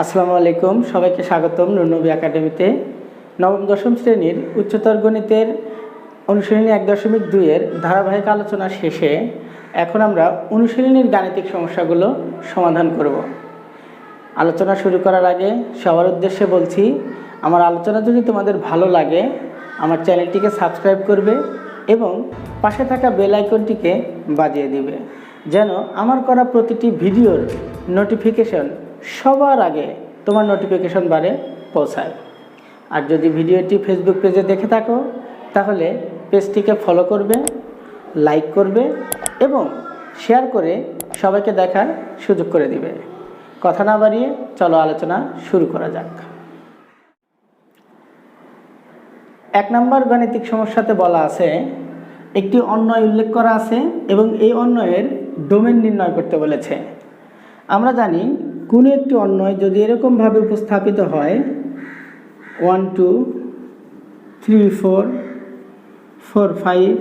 আসসালামু আলাইকুম, সবাইকে স্বাগতম নুরনবী একাডেমিতে। নবম দশম শ্রেণীর উচ্চতর গণিতের অনুশীলনী 1.2 এর ধারাবাহিক আলোচনা শেষে এখন আমরা অনুশীলনীর গাণিতিক সমস্যাগুলো সমাধান করব। আলোচনা শুরু করার আগে সবার উদ্দেশ্যে বলছি, আমার আলোচনা যদি তোমাদের ভালো লাগে আমার চ্যানেলটিকে সাবস্ক্রাইব করবে এবং পাশে থাকা বেল আইকনটিকে বাজিয়ে দিবে, যেন আমার করা প্রতিটি ভিডিওর নোটিফিকেশন সবার আগে তোমার নোটিফিকেশন বারে পৌঁছায়। আর যদি ভিডিওটি ফেসবুক পেজে দেখে থাকো তাহলে পেজটিকে ফলো করবে, লাইক করবে এবং শেয়ার করে সবাইকে দেখার সুযোগ করে দিবে। কথা না বাড়িয়ে চলো আলোচনা শুরু করা যাক। 1 নম্বর গাণিতিক সমস্যাতে বলা আছে, একটি অন্বয় উল্লেখ করা আছে এবং এই অন্বয়ের ডোমেন নির্ণয় করতে বলেছে। আমরা জানি কোনো একটি অন্বয় যদি এরকমভাবে উপস্থাপিত হয় 1 2 3 4 4 5,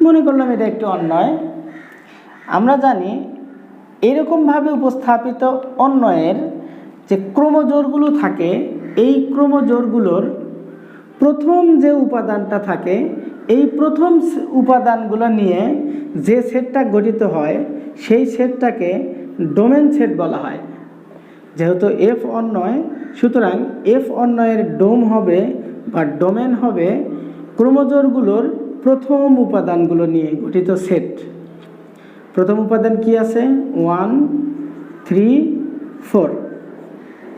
মনে করলাম এটা একটি অন্বয়। আমরা জানি এরকমভাবে উপস্থাপিত অন্বয়ের যে ক্রমজোড়গুলো থাকে, এই ক্রমজোড়গুলোর প্রথম যে উপাদানটা থাকে, এই প্রথম উপাদানগুলো নিয়ে যে সেটটা গঠিত হয় সেই সেটটাকে ডোমেন সেট বলা হয়। যেহেতু এফ অন্বয়, সুতরাং এফ অন্বয়ের ডোম হবে বা ডোমেন হবে ক্রমজোড়গুলোর প্রথম উপাদানগুলো নিয়ে গঠিত সেট। প্রথম উপাদান কি আছে? 1 3 4।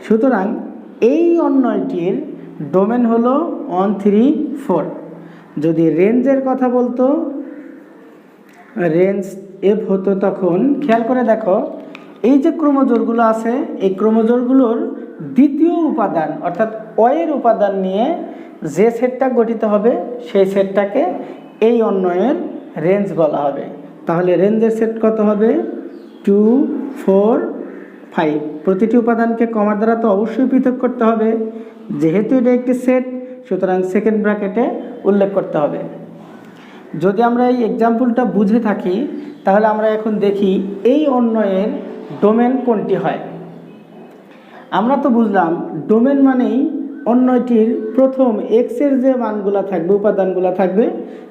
সুতরাং এই অন্বয়টির ডোমেন হলো 1 3 4। যদি রেঞ্জের কথা বলতো, রেঞ্জ এফ হতো, তখন খেয়াল করে দেখো এই যে ক্রমজোড়গুলো আছে, এই ক্রমজোড়গুলোর দ্বিতীয় উপাদান অর্থাৎ অয়ের উপাদান নিয়ে যে সেটটা গঠিত হবে সেই সেটটাকে এই অন্বয়ের রেঞ্জ বলা হবে। তাহলে রেঞ্জের সেট কত হবে? 2 4 5। প্রতিটি উপাদানকে কমার দ্বারা তো অবশ্যই পৃথক করতে হবে, যেহেতু এটা একটি সেট সুতরাং সেকেন্ড ব্র্যাকেটে উল্লেখ করতে হবে। যদি আমরা এই এক্সাম্পলটা বুঝে থাকি তাহলে আমরা এখন দেখি এই অন্বয়ের ডোমেন কোনটি হয়। আমরা তো বুঝলাম ডোমেন মানেই অন্বয়টির প্রথম এক্সের যে মানগুলো থাকবে, উপাদানগুলো থাকবে,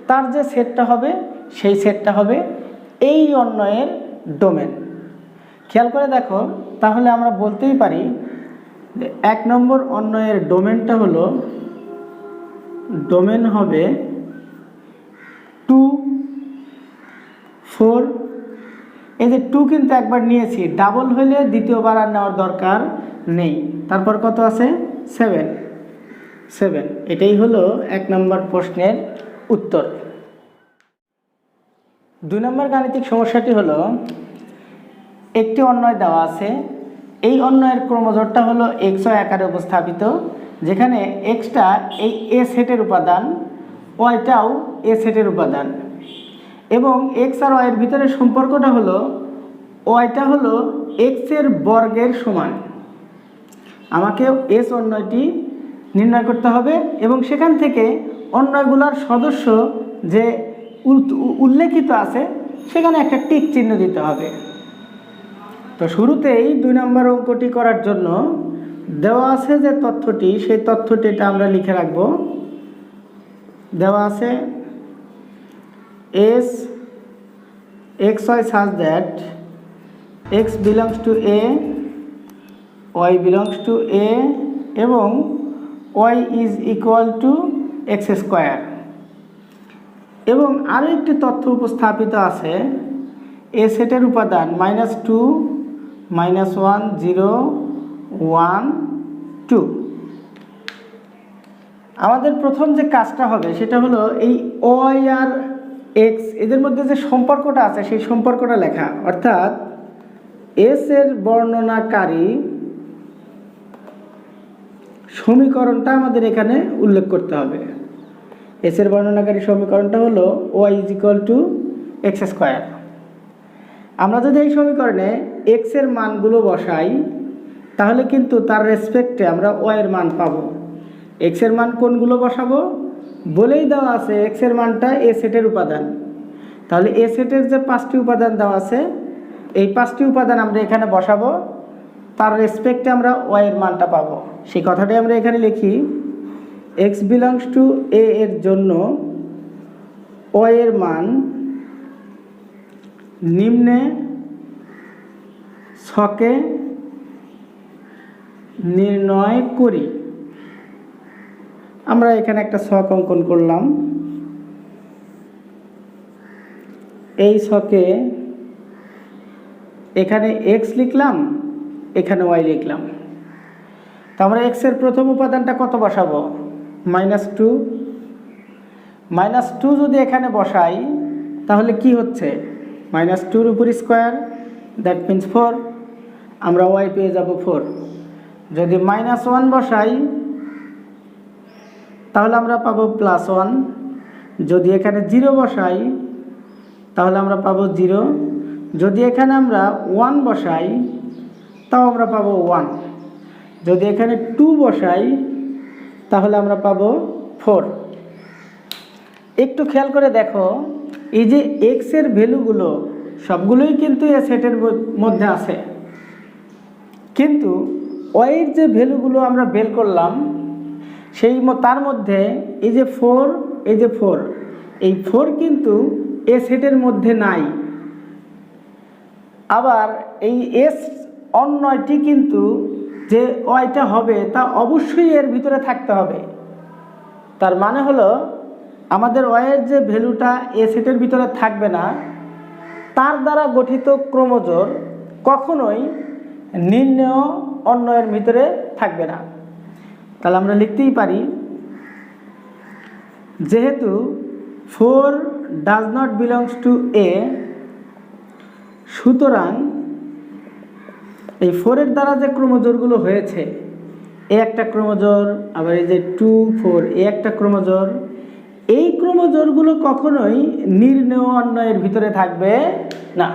তার যে সেটটা হবে সেই সেটটা হবে এই অন্বয়ের ডোমেন। খেয়াল করে দেখো, তাহলে আমরা বলতেই পারি যে 1 নম্বর অন্বয়ের ডোমেনটা হলো, ডোমেন হবে 2 4। এই যে 2 কিন্তু একবার নিয়েছি, ডাবল হলে দ্বিতীয়বার আর নেওয়ার দরকার নেই। তারপর কত আছে? 7। এটাই হলো 1 নম্বর প্রশ্নের উত্তর। 2 নম্বর গাণিতিক সমস্যাটি হলো, একটি অন্বয় দেওয়া আছে, এই অন্বয়ের ক্রমজোড়টা হলো এক্স আকারে উপস্থাপিত, যেখানে এক্সটা এই এ সেটের উপাদান, ওয়াইটাও এ সেটের উপাদান, এবং এক্স আর ওয়াইয়ের ভিতরে সম্পর্কটা হলো ওয়াইটা হলো এক্সের বর্গের সমান। আমাকে এস অন্বয়টি নির্ণয় করতে হবে এবং সেখান থেকে অন্বয়গুলোর সদস্য যে উল্লেখিত আছে সেখানে একটা টিক চিহ্ন দিতে হবে। তো শুরুতেই 2 নম্বর অঙ্কটি করার জন্য দেওয়া আছে যে তথ্যটি, সেই তথ্যটিটা আমরা লিখে রাখব। দেওয়া আছে S X Y such that X belongs to A, Y belongs to A এবং Y is equal to x square. এবং আরও একটি তথ্য উপস্থাপিত আছে, এ সেটের উপাদান -2 -1 0 1 2। আমাদের প্রথম যে কাজটা হবে সেটা হলো এই ওয়াই আর এক্স এদের মধ্যে যে সম্পর্কটা আছে সেই সম্পর্কটা লেখা, অর্থাৎ এস এর বর্ণনাকারী সমীকরণটা আমাদের এখানে উল্লেখ করতে হবে। এস এর বর্ণনাকারী সমীকরণটা হলো y is equal to x square. আমরা যদি এই সমীকরণে এক্স এর মানগুলো বসাই তাহলে কিন্তু তার রেসপেক্টে আমরা ওয়াই এর মান পাবো। এক্স এর মান কোনগুলো বসাবো? বলেই দেওয়া আছে এক্স এর মানটা এ সেটের উপাদান। তাহলে এ সেটের যে 5টি উপাদান দেওয়া আছে এই 5টি উপাদান আমরা এখানে বসাবো। তার রেসপেক্টে আমরা ওয়াই এর মানটা পাবো। সেই কথাটাই আমরা এখানে লিখি, এক্স বিলংস টু এ এর জন্য ওয়াই এর মান নিম্নে ছকে নির্ণয় করি। আমরা এখানে একটা ছক অঙ্কন করলাম, এই ছকে এখানে এক্স লিখলাম, এখানে ওয়াই লিখলাম। তো আমরা এক্সের প্রথম উপাদানটা কত বসাবো? -2। -2 যদি এখানে বসাই তাহলে কি হচ্ছে? -2 উপর স্কোয়ার, দ্যাট মিন্স 4। আমরা ওয়াই পেয়ে যাব 4। যদি -1 বসাই তাহলে আমরা পাবো +1। যদি এখানে 0 বসাই তাহলে আমরা পাবো 0। যদি এখানে আমরা 1 বসাই তাও আমরা পাবো 1। যদি এখানে 2 বসাই তাহলে আমরা পাবো 4। একটু খেয়াল করে দেখো, এই যে x এর ভ্যালুগুলো সবগুলোই কিন্তু এই সেটের মধ্যে আছে, কিন্তু y এর যে ভ্যালুগুলো আমরা বের করলাম তার মধ্যে এই যে 4, এই যে 4, এই 4 কিন্তু এ সেটের মধ্যে নাই। আবার এই এস অন্যটি কিন্তু যে ওয়াইটা হবে তা অবশ্যই এর ভিতরে থাকতে হবে। তার মানে হলো আমাদের ওয়াইয়ের যে ভ্যালুটা এ সেটের ভিতরে থাকবে না, তার দ্বারা গঠিত ক্রোমোজোর কখনোই নির্ণেয় অন্যয়ের ভিতরে থাকবে না। তাহলে আমরা লিখতেই পারি, যেহেতু 4 ডাজ নট বিলংস টু এ, সুতরাং এই 4 এর দ্বারা যে ক্রোমোজোরগুলো হয়েছে, এ একটা ক্রোমোজোর, আবার এই যে 2, 4 এ একটা ক্রোমোজোর, এই ক্রোমোজোরগুলো কখনোই নির্ণেয় অন্যয়ের ভিতরে থাকবে না।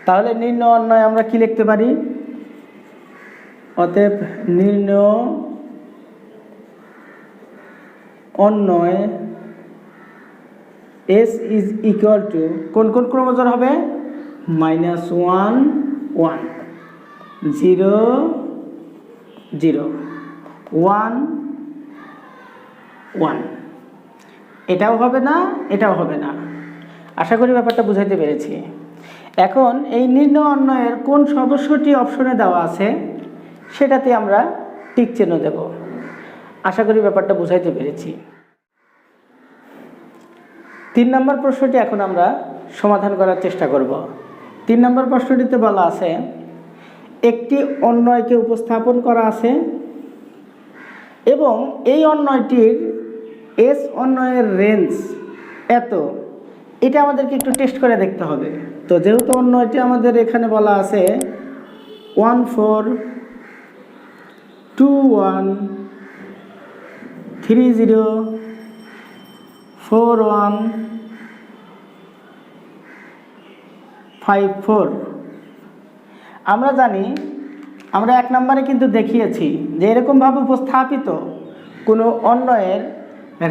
তাহলে নির্ণেয় অন্যয় আমরা কি লিখতে পারি? অতএব নির্ণেয় অন্যয় S ইজ ইকুয়াল টু কোন কোন ক্রোমোজোর হবে? -1, 1, 0, 0, 1, 1। এটাও হবে না, এটাও হবে না। আশা করি ব্যাপারটা বুঝাইতে পেরেছি। এখন এই নির্ণয় অন্যয়ের কোন সদস্যটি অপশনে দেওয়া আছে সেটাতে আমরা টিক চিহ্ন দেব। আশা করি ব্যাপারটা বুঝাইতে পেরেছি। 3 নম্বর প্রশ্নটি এখন আমরা সমাধান করার চেষ্টা করব। 3 নম্বর প্রশ্নটিতে বলা আছে, একটি অন্যয়কে উপস্থাপন করা আছে এবং এই অন্যয়টির এস অন্যয়ের রেঞ্জ এত। এটা আমাদেরকে একটু টেস্ট করে দেখতে হবে। তো যেহেতু অন্যয়টি আমাদের এখানে বলা আছে 1, 4, 2, 1, 3, 0, 4, 1, 5, 4। আমরা জানি, আমরা 1 নম্বরে কিন্তু দেখিয়েছি যে এরকমভাবে উপস্থাপিত কোনো অন্যয়ের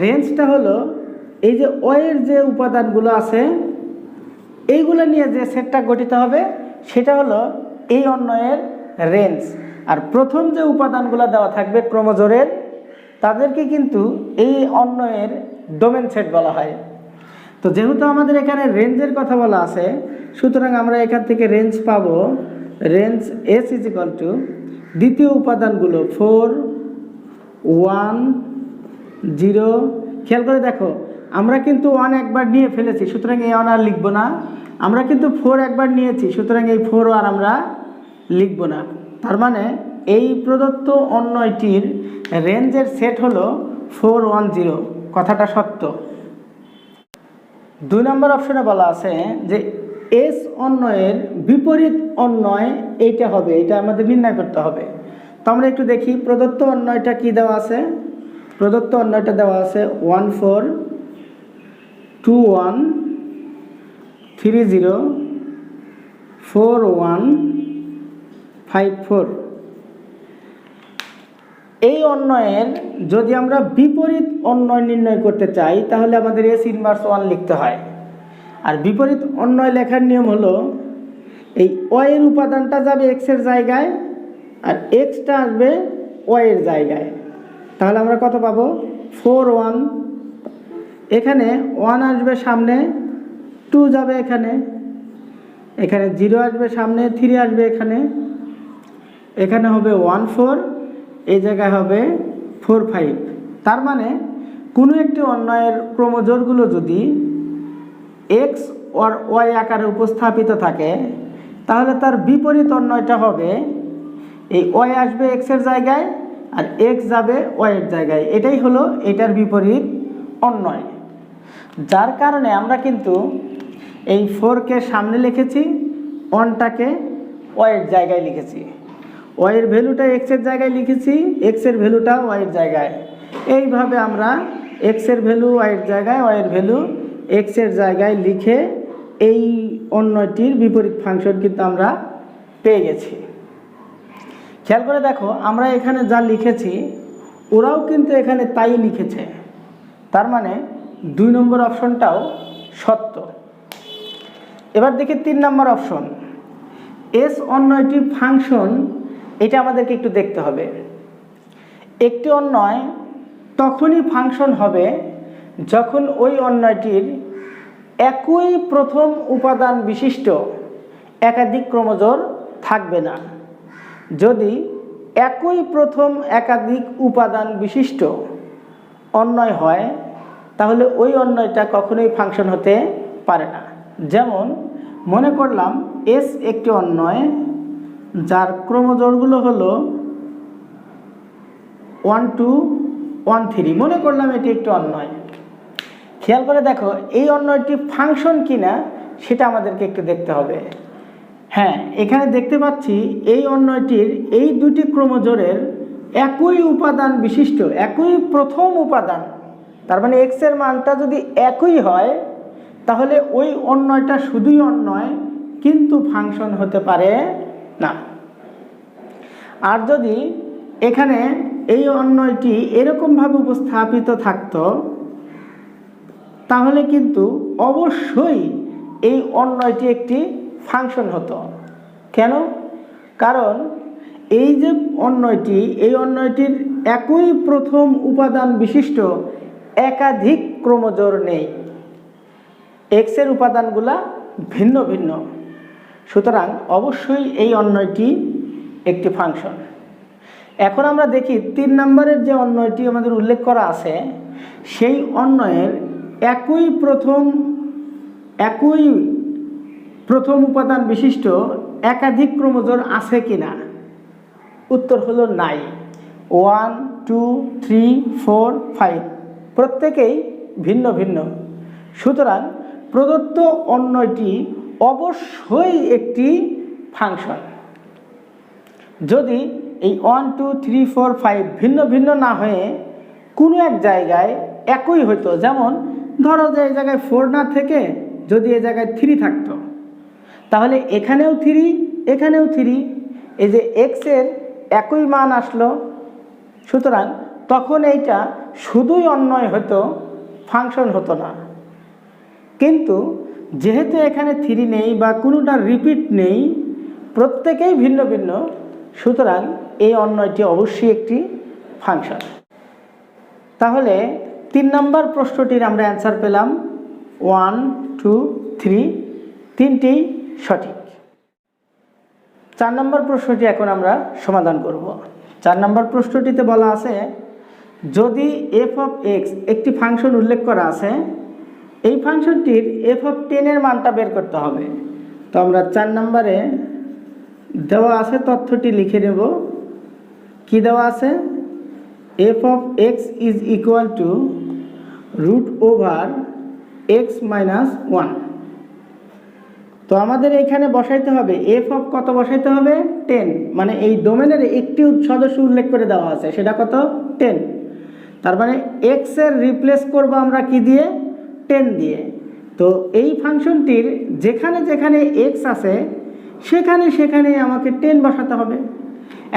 রেঞ্জটা হলো এই যে ওয়ের যে উপাদানগুলো আছে এইগুলো নিয়ে যে সেটটা গঠিত হবে সেটা হলো এই অন্যয়ের রেঞ্জ। আর প্রথম যে উপাদানগুলো দেওয়া থাকবে ক্রোমোজোরের, তাদেরকে কিন্তু এই অন্যয়ের ডোমেন সেট বলা হয়। তো যেহেতু আমাদের এখানে রেঞ্জের কথা বলা আছে, সুতরাং আমরা এখান থেকে রেঞ্জ পাবো। Range S is equal two দ্বিতীয় উপাদানগুলো 4, 1, 0। খেয়াল করে দেখো, আমরা কিন্তু 1 একবার নিয়ে ফেলেছি, সুতরাং এই 1 আর লিখবো না। আমরা কিন্তু 4 একবার নিয়েছি, সুতরাং এই 4 আর আমরা লিখবো না। তার মানে এই প্রদত্ত অন্যয়টির রেঞ্জের সেট হলো 4, 1, 0। কথাটা সত্য। 2 নম্বর অপশনে বলা আছে যে এস অন্যয়ের বিপরীত অন্যয় এইটা হবে, এটা আমাদের নির্ণয় করতে হবে। তো আমরা একটু দেখি প্রদত্ত অন্যয়টা কি দেওয়া আছে। প্রদত্ত অন্যয়টা দেওয়া আছে 1, 4, 2, 1, 3, 0, 4, 1, 5, 4। এই অন্যয়ের যদি আমরা বিপরীত অন্যয় নির্ণয় করতে চাই তাহলে আমাদের এস ইনভার্স 1 লিখতে হয়। আর বিপরীত অন্যয় লেখার নিয়ম হলো এই ওয়াই এর উপাদানটা যাবে এক্স এর জায়গায় আর এক্সটা আসবে ওয়াই এর জায়গায়। তাহলে আমরা কত পাবো? 4 1। এখানে 1 আসবে সামনে, 2 যাবে এখানে, এখানে 0 আসবে সামনে, 3 আসবে এখানে, এখানে হবে 1 4, এই জায়গায় হবে 4 5। তার মানে কোনো একটি অন্যয়ের ক্রমজোড়গুলো যদি এক্স আর ওয়াই আকারে উপস্থাপিত থাকে, তাহলে তার বিপরীত অন্যয়টা হবে এই ওয়াই আসবে এক্সের জায়গায় আর এক্স যাবে ওয়াইয়ের জায়গায়। এটাই হলো এটার বিপরীত অন্যয়। যার কারণে আমরা কিন্তু এই 4কে সামনে লিখেছি, 1টাকে ওয়াইয়ের জায়গায় লিখেছি, ওয়াইয়ের ভ্যালুটা এক্সের জায়গায় লিখেছি, এক্সের ভ্যালুটা ওয়াইয়ের জায়গায়। এইভাবে আমরা এক্সের ভ্যালু ওয়াইয়ের জায়গায়, ওয়াইয়ের ভ্যালু এক্সের জায়গায় লিখে এই অন্যটির বিপরীত ফাংশন কিন্তু আমরা পেয়ে গেছি। খেয়াল করে দেখো, আমরা এখানে যা লিখেছি ওরাও কিন্তু এখানে তাই লিখেছে। তার মানে 2 নম্বর অপশনটাও সত্য। এবার দেখি 3 নম্বর অপশন, এস অন্যয়টি ফাংশন। এটা আমাদেরকে একটু দেখতে হবে। একটি অন্যয় তখনই ফাংশন হবে যখন ওই অন্যয়টির একই প্রথম উপাদান বিশিষ্ট একাধিক ক্রমজোড় থাকবে না। যদি একই প্রথম একাধিক উপাদান বিশিষ্ট অন্যয় হয়, তাহলে ওই অন্যয়টা কখনোই ফাংশন হতে পারে না। যেমন মনে করলাম এস একটি অন্যয় যার ক্রমজোড়গুলো হলো 1 2 1 3। মনে করলাম এটি একটি অন্যয়। খেয়াল করে দেখো এই অন্যয়টি ফাংশন কিনা সেটা আমাদেরকে একটু দেখতে হবে। হ্যাঁ, এখানে দেখতে পাচ্ছি এই অন্যয়টির এই দুটি ক্রমজোড়ের একই উপাদান বিশিষ্ট, একই প্রথম উপাদান। তার মানে এক্স এর মানটা যদি একই হয়, তাহলে ওই অন্যয়টা শুধুই অন্যয়, কিন্তু ফাংশন হতে পারে না। আর যদি এখানে এই অন্যয়টি এরকমভাবে উপস্থাপিত থাকতো, তাহলে কিন্তু অবশ্যই এই অন্যয়টি একটি ফাংশন হতো। কেন? কারণ এই যে অন্যয়টি, এই অন্যয়টির একই প্রথম উপাদান বিশিষ্ট একাধিক ক্রমজোড় নেই, এক্স এর উপাদানগুলা ভিন্ন ভিন্ন। সুতরাং অবশ্যই এই অন্যয়টি একটি ফাংশন। এখন আমরা দেখি 3 নম্বরের যে অন্যয়টি আমাদের উল্লেখ করা আছে, সেই অন্যয়ের একই প্রথম উপাদান বিশিষ্ট একাধিক ক্রমজোড় আছে কিনা। উত্তর হলো নাই। 1 2 3 4 5 প্রত্যেকেই ভিন্ন ভিন্ন। সুতরাং প্রদত্ত অন্যয়টি অবশ্যই একটি ফাংশন। যদি এই 1 2 3 4 5 ভিন্ন ভিন্ন না হয়ে কোনো এক জায়গায় একই হইতো, যেমন ধরো যে এই জায়গায় 4 না থেকে যদি এই জায়গায় 3 থাকতো, তাহলে এখানেও 3 এখানেও 3, এই যে এক্স এর একই মান আসলো। সুতরাং তখন এইটা শুধুই অন্যয় হতো, ফাংশন হতো না। কিন্তু যেহেতু এখানে 3 নেই বা কোনোটা রিপিট নেই, প্রত্যেকেই ভিন্ন ভিন্ন, সুতরাং এই অন্যয়টি অবশ্যই একটি ফাংশন। তাহলে 3 নম্বর প্রশ্নটির আমরা অ্যান্সার পেলাম 1 2 3, তিনটেই সঠিক। 4 নম্বর প্রশ্নটি এখন আমরা সমাধান করব। 4 নম্বর প্রশ্নটিতে বলা আছে, যদি এফ অফ এক্স একটি ফাংশন উল্লেখ করা আছে, এই ফাংশনটির এফ অফ 10 এর মানটা বের করতে হবে। তো আমরা 4 নম্বরে দেওয়া আছে তথ্যটি লিখে নেব। কি দেওয়া আছে? F of x is equal two √x - 1। তো আমাদের এখানে বসাইতে হবে এফ অফ কত বসাইতে হবে? 10। মানে এই ডোমেনের একটি সদস্য উল্লেখ করে দেওয়া আছে, সেটা কত? 10। তার মানে এক্স এর রিপ্লেস করব আমরা কি দিয়ে? 10 দিয়ে। তো এই ফাংশনটির যেখানে যেখানে এক্স আছে সেখানে সেখানে আমাকে 10 বসাতে হবে।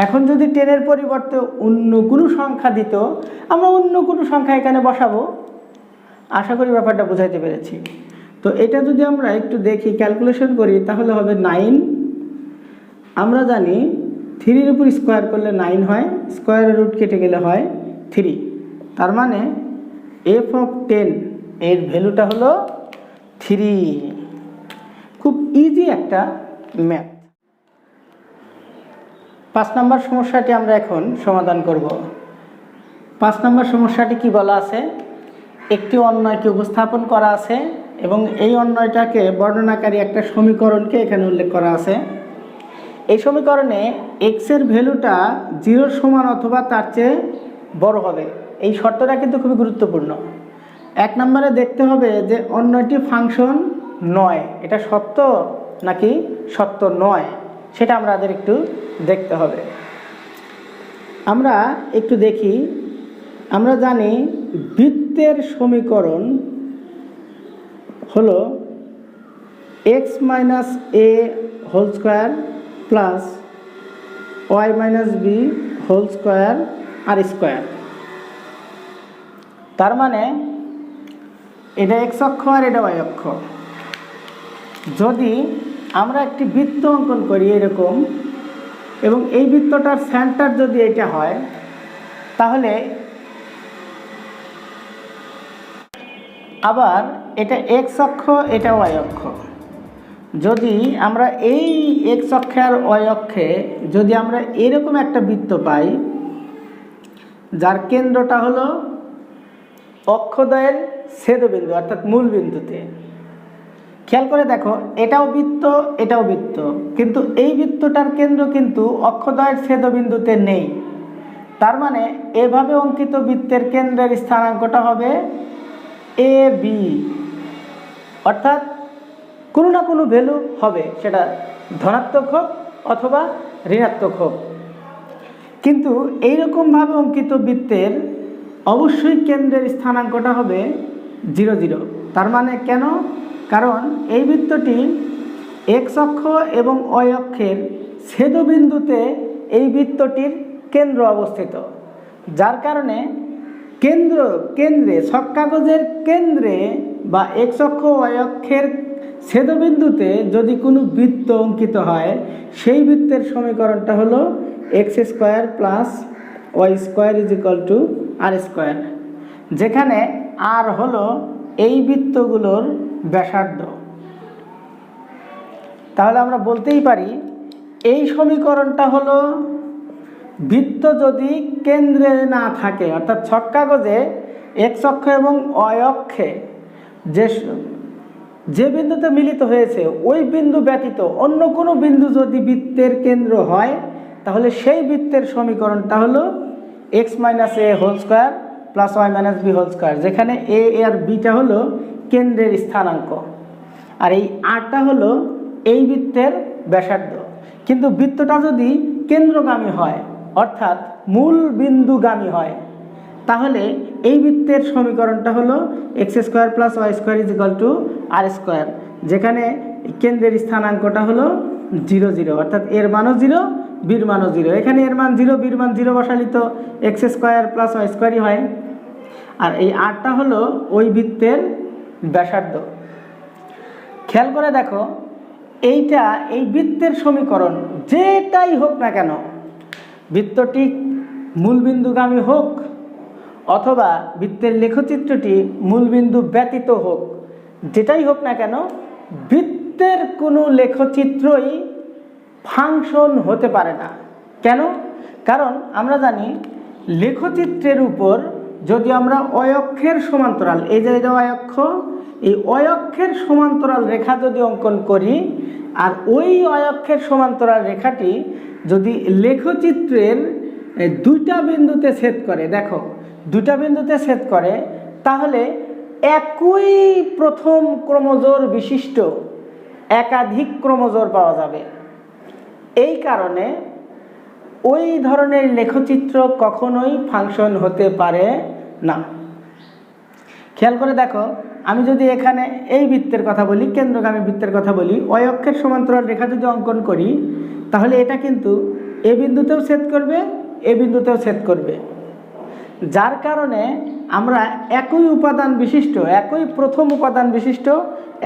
এখন যদি 10 এর পরিবর্তে অন্য কোনো সংখ্যা দিত, আমরা অন্য কোনো সংখ্যা এখানে বসাবো। আশা করি ব্যাপারটা বুঝাইতে পেরেছি। তো এটা যদি আমরা একটু দেখি, ক্যালকুলেশন করি, তাহলে হবে 9। আমরা জানি 3-র উপর স্কোয়ার করলে 9 হয়, স্কোয়ারের রুট কেটে গেলে হয় 3। তার মানে এফ অফ 10 এর ভ্যালুটা হলো 3। খুব ইজি একটা ম্যাথ। 5 নম্বর সমস্যাটি আমরা এখন সমাধান করব। 5 নম্বর সমস্যাটি কি বলা আছে? একটি অন্যয়কে উপস্থাপন করা আছে এবং এই অন্যয়টাকে বর্ণনাকারী একটা সমীকরণকে এখানে উল্লেখ করা আছে। এই সমীকরণে x এর ভ্যালুটা 0 সমান অথবা তার চেয়ে বড় হবে, এই শর্তটা কিন্তু খুবই গুরুত্বপূর্ণ। 1 নম্বরে দেখতে হবে যে অন্যটি ফাংশন নয়, এটা সত্য নাকি সত্য নয়, সেটা আমাদের একটু দেখতে হবে। আমরা একটু দেখি। আমরা জানি বৃত্তের সমীকরণ হলো x minus a whole square plus y minus b whole square r square. তার মানে এটা x অক্ষ আর এটা y অক্ষ। যদি আমরা একটি বৃত্ত অঙ্কন করি এরকম, এবং এই বৃত্তটার সেন্টার যদি এটা হয়, তাহলে আবার এটা x অক্ষ, এটা y অক্ষ। যদি আমরা এই x অক্ষে আর y অক্ষে যদি আমরা এরকম একটা বৃত্ত পাই যার কেন্দ্রটা হলো অক্ষদ্বয়ের ছেদবিন্দু অর্থাৎ মূল বিন্দুতে, খেয়াল করে দেখো এটাও বৃত্ত এটাও বৃত্ত, কিন্তু এই বৃত্তটার কেন্দ্র কিন্তু অক্ষদ্বয়ের ছেদবিন্দুতে নেই। তার মানে এভাবে অঙ্কিত বৃত্তের কেন্দ্রের স্থানাঙ্কটা হবে এ বি, অর্থাৎ কোনো না কোনো ভ্যালু হবে, সেটা ধনাত্মক হোক অথবা ঋণাত্মক হোক। কিন্তু এইরকমভাবে অঙ্কিত বৃত্তের অবশ্যই কেন্দ্রের স্থানাঙ্কটা হবে 0 0। তার মানে কেন? কারণ এই বৃত্তটি x অক্ষ এবং y অক্ষের ছেদবিন্দুতে এই বৃত্তটির কেন্দ্র অবস্থিত, যার কারণে কেন্দ্রে ছক কাগজের কেন্দ্রে বা x অক্ষ y অক্ষের ছেদবিন্দুতে যদি কোনো বৃত্ত অঙ্কিত হয়, সেই বৃত্তের সমীকরণটা হলো x square plus y square is equal to r square, যেখানে আর হলো এই বৃত্তগুলোর ব্যাসার্ধ। তাহলে আমরা বলতেই পারি এই সমীকরণটা হলো বৃত্ত যদি কেন্দ্রে না থাকে, অর্থাৎ ছক কাগজে x অক্ষ এবং y অক্ষে যে বিন্দুতে মিলিত হয়েছে ওই বিন্দু ব্যতীত অন্য কোনো বিন্দু যদি বৃত্তের কেন্দ্র হয়, তাহলে সেই বৃত্তের সমীকরণটা হলো x minus a whole square plus y minus b whole square, যেখানে a আর bটা হলো কেন্দ্রের স্থানাঙ্ক আর এই rটা হলো এই বৃত্তের ব্যাসার্ধ। কিন্তু বৃত্তটা যদি কেন্দ্রগামী হয় অর্থাৎ মূল বিন্দুগামী হয়, তাহলে এই বৃত্তের সমীকরণটা হলো x square plus y square is equal to r square, যেখানে কেন্দ্রের স্থানাঙ্কটা হলো 0 0, অর্থাৎ এর মানও 0 বির মানও 0। এখানে এর মান 0 বির মান 0 বসালে তো x স্কোয়ার প্লাস y স্কোয়ারই হয়। আর এই আরটা হলো ওই বৃত্তের ব্যাসার্ধ। খেয়াল করে দেখো এইটা এই বৃত্তের সমীকরণ যেটাই হোক না কেন, বৃত্তটি মূলবিন্দুগামী হোক অথবা বৃত্তের লেখচিত্রটি মূলবিন্দু ব্যতীত হোক, যেটাই হোক না কেন, বৃত্তের কোনো লেখচিত্রই ফাংশন হতে পারে না। কেন? কারণ আমরা জানি লেখচিত্রের উপর যদি আমরা y অক্ষের সমান্তরাল, এই যে এটা y অক্ষ, এই y অক্ষের সমান্তরাল রেখা যদি অঙ্কন করি আর ওই y অক্ষের সমান্তরাল রেখাটি যদি লেখচিত্রের দুইটা বিন্দুতে ছেদ করে, দেখো দুইটা বিন্দুতে ছেদ করে, তাহলে একই প্রথম ক্রমজোড় বিশিষ্ট একাধিক ক্রমজোড় পাওয়া যাবে। এই কারণে ওই ধরনের লেখচিত্র কখনোই ফাংশন হতে পারে না। খেয়াল করে দেখো, আমি যদি এখানে এই বৃত্তের কথা বলি, কেন্দ্রগামী বৃত্তের কথা বলি, y অক্ষের সমান্তরাল রেখা যদি অঙ্কন করি, তাহলে এটা কিন্তু এ বিন্দুতেও ছেদ করবে, এ বিন্দুতেও ছেদ করবে, যার কারণে আমরা একই উপাদান বিশিষ্ট, একই প্রথম উপাদান বিশিষ্ট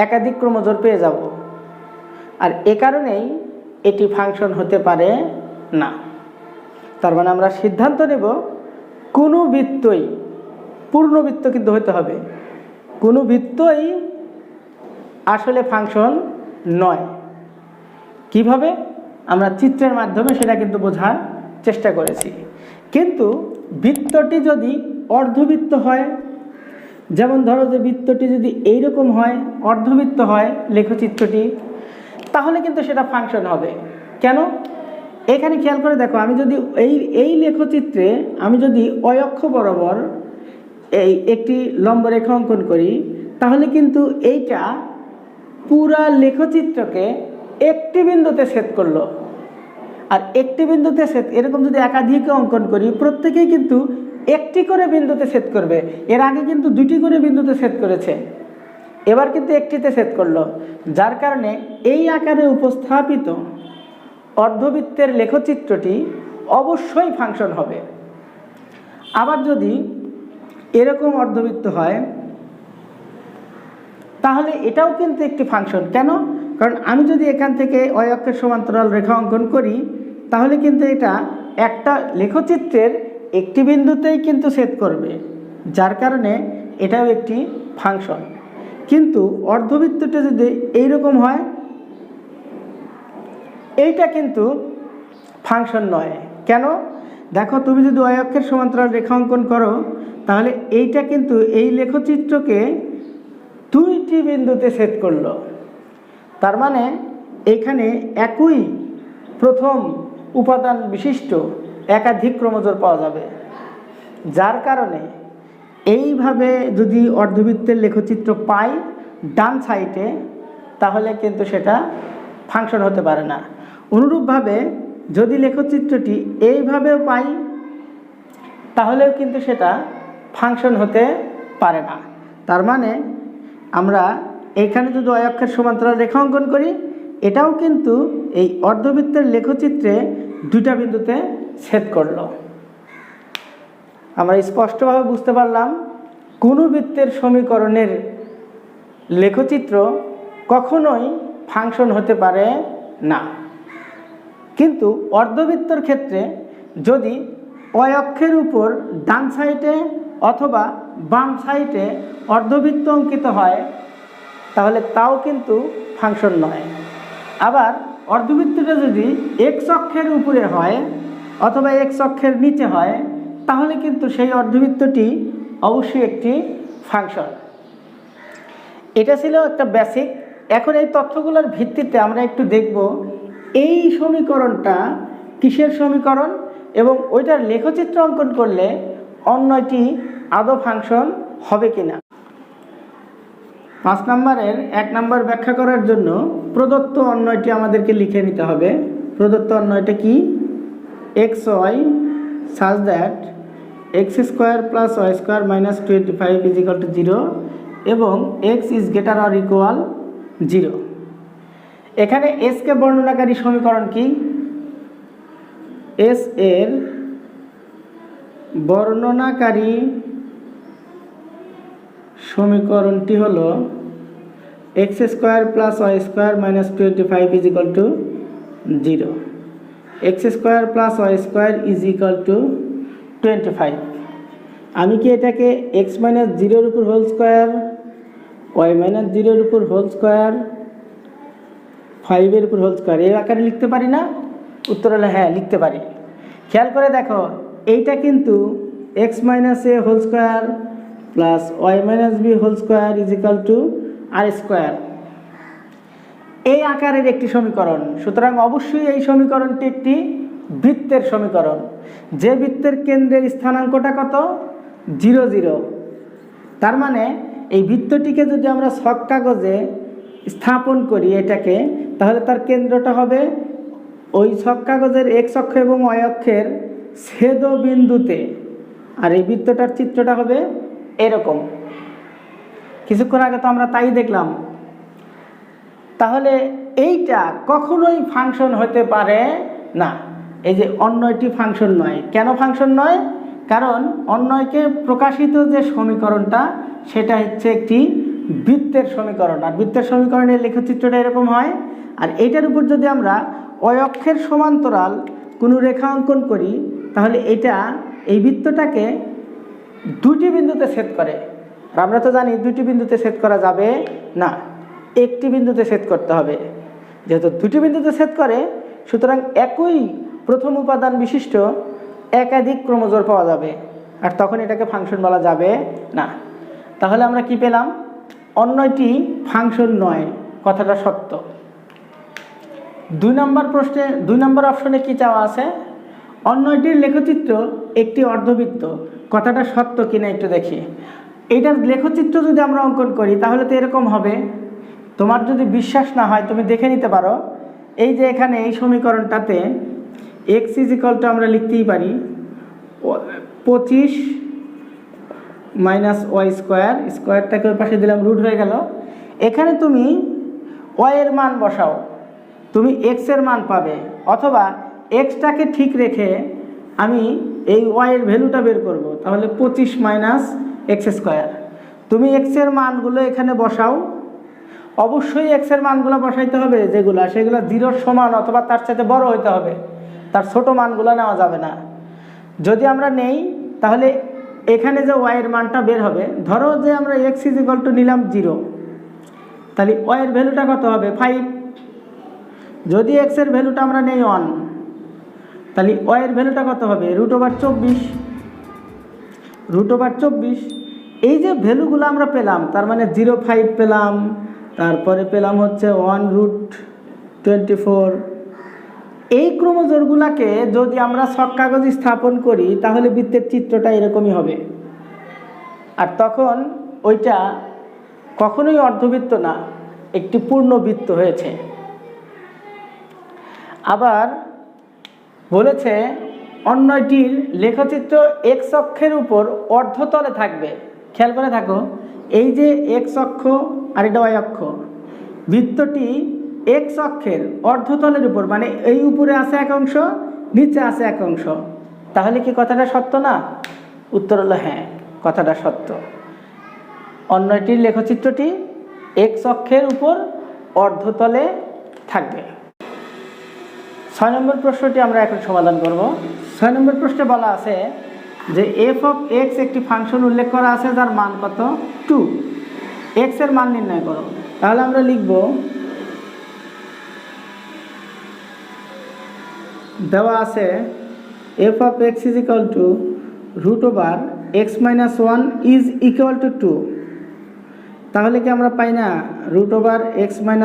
একাধিক ক্রমজোড় পেয়ে যাব। আর এ কারণেই এটি ফাংশন হতে পারে না। তার মানে আমরা সিদ্ধান্ত নেব কোনো বৃত্তই পূর্ণবৃত্ত কিন্তু হতে হবে, কোনো বৃত্তই আসলে ফাংশন নয়। কিভাবে? আমরা চিত্রের মাধ্যমে সেটা কিন্তু বোঝার চেষ্টা করেছি। কিন্তু বৃত্তটি যদি অর্ধবৃত্ত হয়, যেমন ধরো যে বৃত্তটি যদি এইরকম হয়, অর্ধবৃত্ত হয় লেখচিত্রটি, তাহলে কিন্তু সেটা ফাংশন হবে। কেন? এখানে খেয়াল করে দেখো, আমি যদি এই লেখচিত্রে আমি যদি অক্ষ বরাবর একটি লম্ব রেখা অঙ্কন করি, তাহলে কিন্তু এইটা পুরা লেখচিত্রকে একটি বিন্দুতে ছেদ করলো। আর একটি বিন্দুতে ছেদ, এরকম যদি একাধিক অঙ্কন করি, প্রত্যেকেই কিন্তু একটি করে বিন্দুতে ছেদ করবে। এর আগে কিন্তু দুটি করে বিন্দুতে ছেদ করেছে, এবার কিন্তু একটিতে ছেদ করলো। যার কারণে এই আকারে উপস্থাপিত অর্ধবৃত্তের লেখচিত্রটি অবশ্যই ফাংশন হবে। আবার যদি এরকম অর্ধবৃত্ত হয়, তাহলে এটাও কিন্তু একটি ফাংশন। কেন? কারণ আমি যদি এখান থেকে অক্ষের সমান্তরাল রেখা অঙ্কন করি, তাহলে কিন্তু এটা একটা লেখচিত্রের একটি বিন্দুতেই কিন্তু ছেদ করবে, যার কারণে এটাও একটি ফাংশন। কিন্তু অর্ধবৃত্তটা যদি এইরকম হয়, এইটা কিন্তু ফাংশন নয়। কেন? দেখো, তুমি যদি অক্ষের সমান্তরাল রেখা অঙ্কন করো, তাহলে এইটা কিন্তু এই লেখচিত্রকে দুইটি বিন্দুতে ছেদ করলো। তার মানে এখানে একই প্রথম উপাদান বিশিষ্ট একাধিক ক্রমজোড় পাওয়া যাবে। যার কারণে এইভাবে যদি অর্ধবৃত্তের লেখচিত্র পাই ডান সাইডে, তাহলে কিন্তু সেটা ফাংশন হতে পারে না। অনুরূপভাবে যদি লেখচিত্রটি এইভাবেও পাই, তাহলেও কিন্তু সেটা ফাংশন হতে পারে না। তার মানে আমরা এইখানে যদি অক্ষের সমান্তরাল রেখা অঙ্কন করি, এটাও কিন্তু এই অর্ধবৃত্তের লেখচিত্রে দুইটা বিন্দুতে ছেদ করলো। আমরা স্পষ্টভাবে বুঝতে পারলাম কোনো বৃত্তের সমীকরণের লেখচিত্র কখনোই ফাংশন হতে পারে না। কিন্তু অর্ধবৃত্তর ক্ষেত্রে যদি অক্ষের উপর ডান সাইডে অথবা বাম সাইডে অর্ধবৃত্ত অঙ্কিত হয়, তাহলে তাও কিন্তু ফাংশন নয়। আবার অর্ধবৃত্তটা যদি এক্স অক্ষের উপরে হয় অথবা এক্স অক্ষের নিচে হয়, তাহলে কিন্তু সেই অর্ধবৃত্তটি অবশ্যই একটি ফাংশন। এটা ছিল একটা বেসিক। এখন এই তথ্যগুলোর ভিত্তিতে আমরা একটু দেখব এই সমীকরণটা কিসের সমীকরণ এবং ওইটার লেখচিত্র অঙ্কন করলে অন্যটি আদৌ ফাংশন হবে কিনা। 5 নম্বরের 1 নম্বর ব্যাখ্যা করার জন্য প্রদত্ত অন্যটি আমাদেরকে লিখে নিতে হবে। প্রদত্ত অন্যটা কি? X Y such that x square plus y square minus 25 is equal to 0 এবং x is greater or equal 0। এখানে এসকে বর্ণনাকারী সমীকরণ কি? এস এর বর্ণনাকারী সমীকরণটি হলো x square plus y square minus 25 is equal to 0। X square plus y square is equal to 25। আমি কি এটাকে এক্স মাইনাস 0-র উপর হোল স্কোয়ার, ওয়াই মাইনাস 0-র উপর হোল স্কোয়ার, 5-এর উপর হোল স্কোয়ার এই আকারে লিখতে পারি না? উত্তর হলো হ্যাঁ, লিখতে পারি। খেয়াল করে দেখো, এইটা কিন্তু x minus a whole square plus y minus b whole square is equal to r square, এই আকারের একটি সমীকরণ। সুতরাং অবশ্যই এই সমীকরণটি একটি বৃত্তের সমীকরণ। যে বৃত্তের কেন্দ্রের স্থানাঙ্কটা কত? 0 0। তার মানে এই বৃত্তটিকে যদি আমরা ছক কাগজে স্থাপন করি এটাকে, তাহলে তার কেন্দ্রটা হবে ওই ছক কাগজের এক্স অক্ষ এবং ওয়াই অক্ষের ছেদ বিন্দুতে। আর এই বৃত্তটার চিত্রটা হবে এরকম। কিছুক্ষণ আগে তো আমরা তাই দেখলাম। তাহলে এইটা কখনোই ফাংশন হতে পারে না। এই যে অন্যটি ফাংশন নয়। কেন ফাংশন নয়? কারণ অন্যকে প্রকাশিত যে সমীকরণটা সেটা হচ্ছে একটি বৃত্তের সমীকরণ। আর বৃত্তের সমীকরণের লেখচিত্রটা এরকম হয়। আর এইটার উপর যদি আমরা অক্ষের সমান্তরাল কোনো রেখা অঙ্কন করি তাহলে এটা এই বৃত্তটাকে দুটি বিন্দুতে ছেদ করে। আর আমরা তো জানি দুটি বিন্দুতে ছেদ করা যাবে না, একটি বিন্দুতে ছেদ করতে হবে। যেহেতু দুটি বিন্দুতে ছেদ করে, সুতরাং একই প্রথম উপাদান বিশিষ্ট একাধিক ক্রমজোড় পাওয়া যাবে, আর তখন এটাকে ফাংশন বলা যাবে না। তাহলে আমরা কি পেলাম? অন্যটি ফাংশন নয়, কথাটা সত্য। 2 নম্বর প্রশ্নে 2 নম্বর অপশনে কি চাওয়া আছে? অন্যটির লেখচিত্র একটি অর্ধবৃত্ত, কথাটা সত্য কিনা একটু দেখি। এইটার লেখচিত্র যদি আমরা অঙ্কন করি তাহলে তো এরকম হবে। তোমার যদি বিশ্বাস না হয় তুমি দেখে নিতে পারো। এই যে এখানে এই সমীকরণটাতে x = আমরা লিখতেই পারি 25 - y স্কোয়ার, স্কোয়ারটাকে ওই পাশে দিলাম, রুট হয়ে গেল। এখানে তুমি y এর মান বসাও, তুমি x এর মান পাবে, অথবা xটাকে ঠিক রেখে আমি এই y এর ভ্যালুটা বের করব, তাহলে 25 - x স্কোয়ার। তুমি x এর মানগুলো এখানে বসাও। অবশ্যই x এর মানগুলো বসাইতে হবে সেগুলো 0-র সমান অথবা তার সাথে বড় হইতে হবে, তার ছোট মানগুলো নেওয়া যাবে না। যদি আমরা নেই তাহলে এখানে যে y এর মানটা বের হবে, ধরো যে আমরা x = নিলাম 0, তাহলে y এর ভ্যালুটা কত হবে? 5। যদি x এর ভ্যালুটা আমরা নেই 1, তাহলে y এর ভ্যালুটা কত হবে? √24। এই যে ভ্যালুগুলো আমরা পেলাম, তার মানে 0.5 পেলাম, তারপরে পেলাম হচ্ছে 1√24। এই ক্রমজোড়গুলোকে যদি আমরা ছক কাগজে স্থাপন করি তাহলে বৃত্তের চিত্রটা এরকমই হবে। আর তখন ওইটা কখনোই অর্ধবৃত্ত না, একটি পূর্ণ বৃত্ত হয়েছে। আবার বলেছে অন্যটির লেখচিত্র x অক্ষের উপর অর্ধতলে থাকবে। খেয়াল করে থাকো, এই যে x অক্ষ আর এটা y অক্ষ, বৃত্তটি x অক্ষের অর্ধতলের উপর, মানে এই উপরে আছে এক অংশ, নিচে আছে এক অংশ। তাহলে কি কথাটা সত্য না? উত্তর হলো হ্যাঁ, কথাটা সত্য। অন্যটির লেখচিত্রটি x অক্ষের উপর অর্ধতলে থাকবে। 6 নম্বর প্রশ্নটি আমরা এখন সমাধান করব। 6 নম্বর প্রশ্নে বলা আছে যে f(x) একটি ফাংশন উল্লেখ করা আছে যার মান কত? 2। x এর মান নির্ণয় করো। তাহলে আমরা লিখব, দেওয়া আছে f(x) = √(x - 1) = 2। তাহলে কি আমরা পাই না √(x - 1)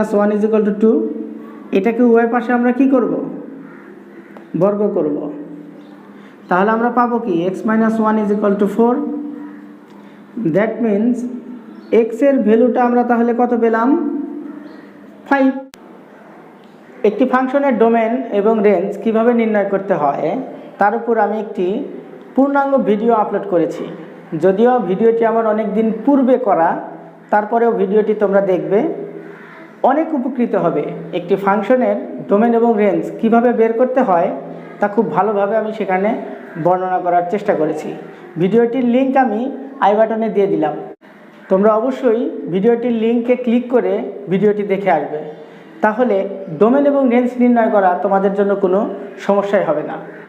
= 2? এটাকে উভয় পাশে আমরা কি করব? বর্গ করব। তাহলে আমরা পাবো কি? x - 1 = 4। দ্যাট মিন্স x এর ভ্যালুটা আমরা তাহলে কত পেলাম? 5। একটি ফাংশনের ডোমেন এবং রেঞ্জ কিভাবে নির্ণয় করতে হয় তার উপর আমি একটি পূর্ণাঙ্গ ভিডিও আপলোড করেছি। যদিও ভিডিওটি আমার অনেক দিন পূর্বে করা, তারপরেও ভিডিওটি তোমরা দেখবে, অনেক উপকৃত হবে। একটি ফাংশনের ডোমেন এবং রেঞ্জ কিভাবে বের করতে হয় তা খুব ভালোভাবে আমি সেখানে বর্ণনা করার চেষ্টা করেছি। ভিডিওটির লিঙ্ক আমি আই বাটনে দিয়ে দিলাম। তোমরা অবশ্যই ভিডিওটির লিঙ্কে ক্লিক করে ভিডিওটি দেখে আসবে, তাহলে ডোমেন এবং রেঞ্জ নির্ণয় করা তোমাদের জন্য কোনো সমস্যাই হবে না।